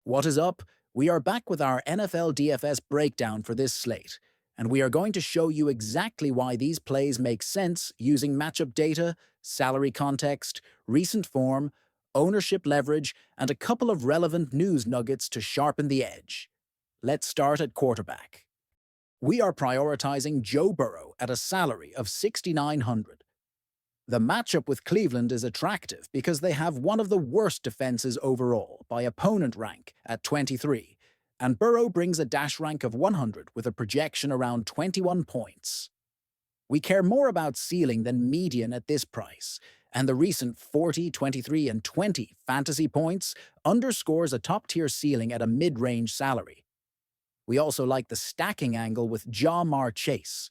What is up? We are back with our NFL DFS breakdown for this slate, and we are going to show you exactly why these plays make sense using matchup data, salary context, recent form, ownership leverage, and a couple of relevant news nuggets to sharpen the edge. Let's start at quarterback. We are prioritizing Joe Burrow at a salary of 6,900. The matchup with Cleveland is attractive because they have one of the worst defenses overall by opponent rank at 23, and Burrow brings a dash rank of 100 with a projection around 21 points. We care more about ceiling than median at this price, and the recent 40, 23, and 20 fantasy points underscores a top-tier ceiling at a mid-range salary. We also like the stacking angle with Jamar Chase.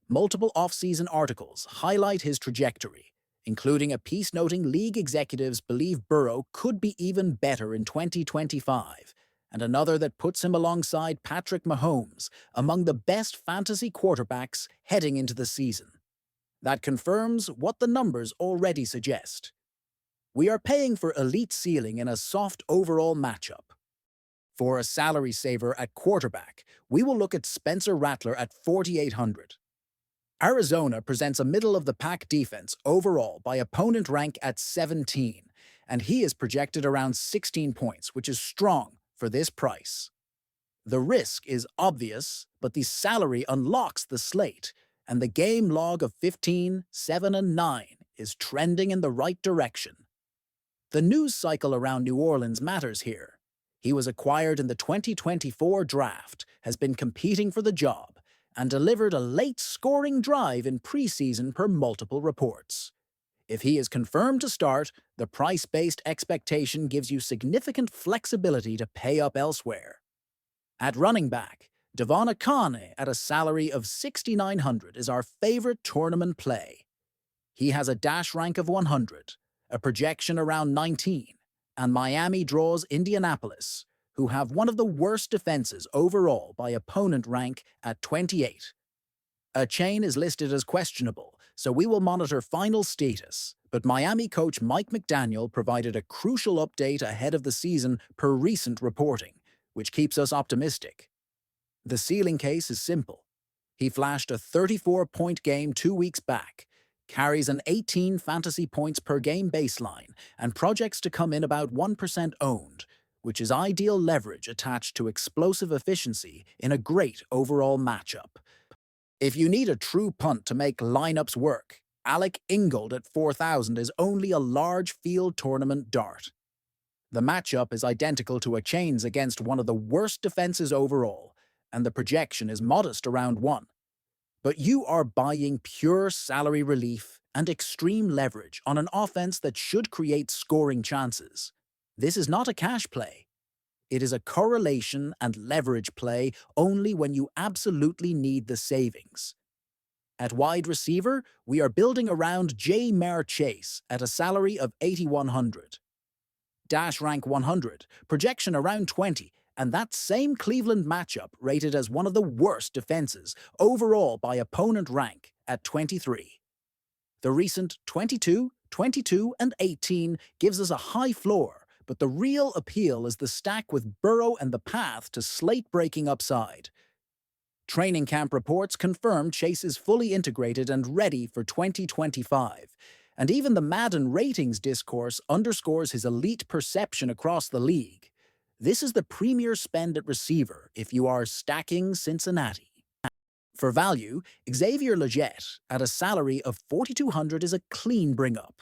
Multiple off-season articles highlight his trajectory, including a piece noting league executives believe Burrow could be even better in 2025, and another that puts him alongside Patrick Mahomes among the best fantasy quarterbacks heading into the season. That confirms what the numbers already suggest. We are paying for elite ceiling in a soft overall matchup. For a salary saver at quarterback, we will look at Spencer Rattler at 4,800. Arizona presents a middle-of-the-pack defense overall by opponent rank at 17, and he is projected around 16 points, which is strong for this price. The risk is obvious, but the salary unlocks the slate, and the game log of 15, 7, and 9 is trending in the right direction. The news cycle around New Orleans matters here. He was acquired in the 2024 draft, has been competing for the job, and delivered a late scoring drive in preseason per multiple reports. If he is confirmed to start, the price-based expectation gives you significant flexibility to pay up elsewhere. At running back, Devon Akane at a salary of 6,900 is our favorite tournament play. He has a dash rank of 100, a projection around 19, and Miami draws Indianapolis, who have one of the worst defenses overall by opponent rank at 28. A chain is listed as questionable, so we will monitor final status, but Miami coach Mike McDaniel provided a crucial update ahead of the season per recent reporting, which keeps us optimistic. The ceiling case is simple. He flashed a 34-point game 2 weeks back, carries an 18 fantasy points per game baseline, and projects to come in about 1% owned, which is ideal leverage attached to explosive efficiency in a great overall matchup. If you need a true punt to make lineups work, Alec Ingold at 4,000 is only a large field tournament dart. The matchup is identical to a chain's against one of the worst defenses overall, and the projection is modest around 1. But you are buying pure salary relief and extreme leverage on an offense that should create scoring chances. This is not a cash play. It is a correlation and leverage play only when you absolutely need the savings. At wide receiver, we are building around Jamar Chase at a salary of 8,100. Dash rank 100, projection around 20, and that same Cleveland matchup rated as one of the worst defenses overall by opponent rank at 23. The recent 22, 22, and 18 gives us a high floor, but the real appeal is the stack with Burrow and the path to slate-breaking upside. Training camp reports confirm Chase is fully integrated and ready for 2025, and even the Madden ratings discourse underscores his elite perception across the league. This is the premier spend at receiver if you are stacking Cincinnati. For value, Xavier Legette at a salary of 4,200 is a clean bring-up.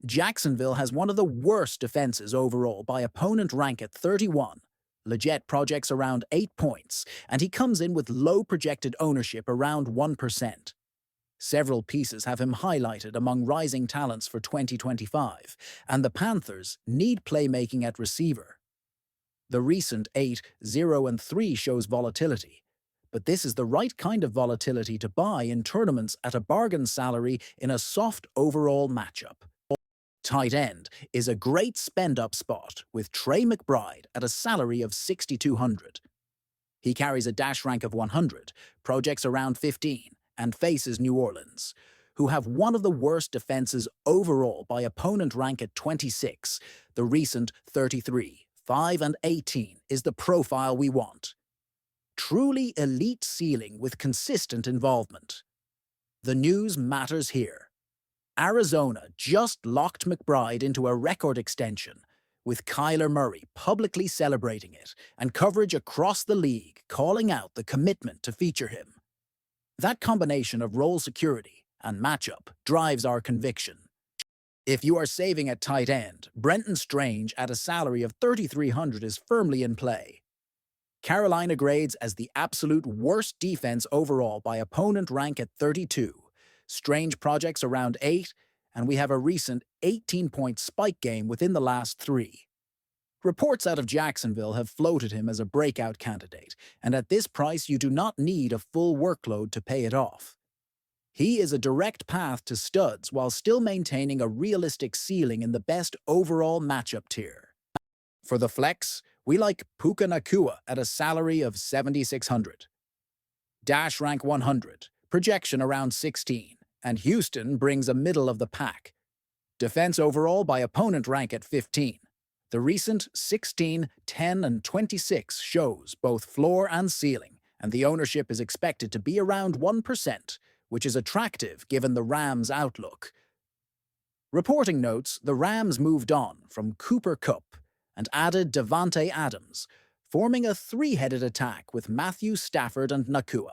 Jacksonville has one of the worst defenses overall by opponent rank at 31. Legette projects around 8 points, and he comes in with low projected ownership around 1%. Several pieces have him highlighted among rising talents for 2025, and the Panthers need playmaking at receiver. The recent 8, 0, and 3 shows volatility, but this is the right kind of volatility to buy in tournaments at a bargain salary in a soft overall matchup. Tight end is a great spend-up spot with Trey McBride at a salary of 6,200. He carries a dash rank of 100, projects around 15, and faces New Orleans, who have one of the worst defenses overall by opponent rank at 26, the recent 33, 5 and 18 is the profile we want. Truly elite ceiling with consistent involvement. The news matters here. Arizona just locked McBride into a record extension, with Kyler Murray publicly celebrating it and coverage across the league calling out the commitment to feature him. That combination of role security and matchup drives our conviction. If you are saving at tight end, Brenton Strange at a salary of $3,300 is firmly in play. Carolina grades as the absolute worst defense overall by opponent rank at 32. Strange projects around 8, and we have a recent 18-point spike game within the last 3. Reports out of Jacksonville have floated him as a breakout candidate, and at this price you do not need a full workload to pay it off. He is a direct path to studs while still maintaining a realistic ceiling in the best overall matchup tier. For the flex, we like Puka Nacua at a salary of $7,600. Dash rank 100, projection around 16, and Houston brings a middle of the pack. Defense overall by opponent rank at 15. The recent 16, 10, and 26 shows both floor and ceiling, and the ownership is expected to be around 1%, which is attractive given the Rams' outlook. Reporting notes the Rams moved on from Cooper Kupp and added Davante Adams, forming a three-headed attack with Matthew Stafford and Nacua.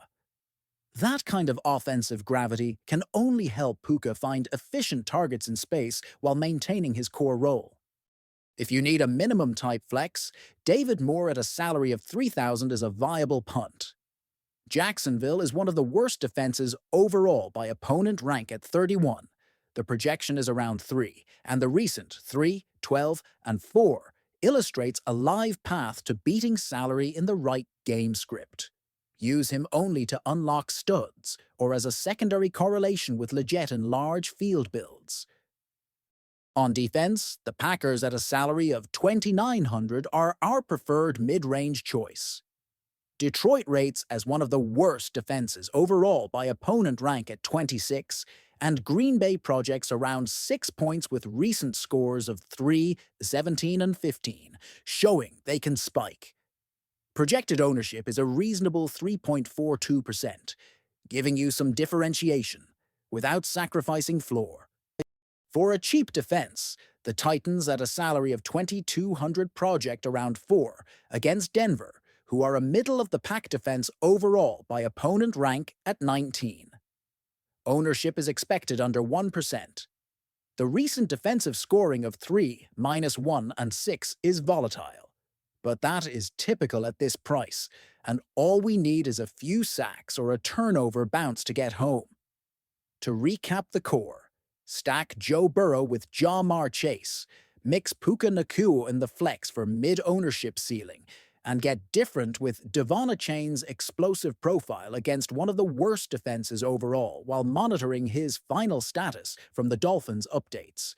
That kind of offensive gravity can only help Puka find efficient targets in space while maintaining his core role. If you need a minimum-type flex, David Moore at a salary of $3,000 is a viable punt. Jacksonville is one of the worst defenses overall by opponent rank at 31. The projection is around 3, and the recent 3, 12, and 4 illustrates a live path to beating salary in the right game script. Use him only to unlock studs, or as a secondary correlation with legit in large field builds. On defense, the Packers at a salary of $2,900 are our preferred mid-range choice. Detroit rates as one of the worst defenses overall by opponent rank at 26, and Green Bay projects around 6 points with recent scores of 3, 17, and 15, showing they can spike. Projected ownership is a reasonable 3.42%, giving you some differentiation without sacrificing floor. For a cheap defense, the Titans at a salary of $2,200 project around 4 against Denver, who are a middle-of-the-pack defense overall by opponent rank at 19. Ownership is expected under 1%. The recent defensive scoring of 3, -1, and 6 is volatile. But that is typical at this price, and all we need is a few sacks or a turnover bounce to get home. To recap the core, stack Joe Burrow with Ja'Marr Chase, mix Puka Nacua in the flex for mid-ownership ceiling, and get different with Devon Achane's explosive profile against one of the worst defenses overall while monitoring his final status from the Dolphins' updates.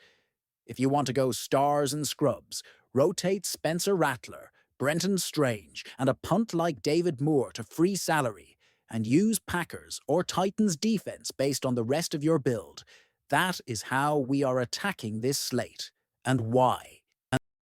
If you want to go stars and scrubs, rotate Spencer Rattler, Brenton Strange, and a punt like David Moore to free salary, and use Packers or Titans defense based on the rest of your build. That is how we are attacking this slate, and why.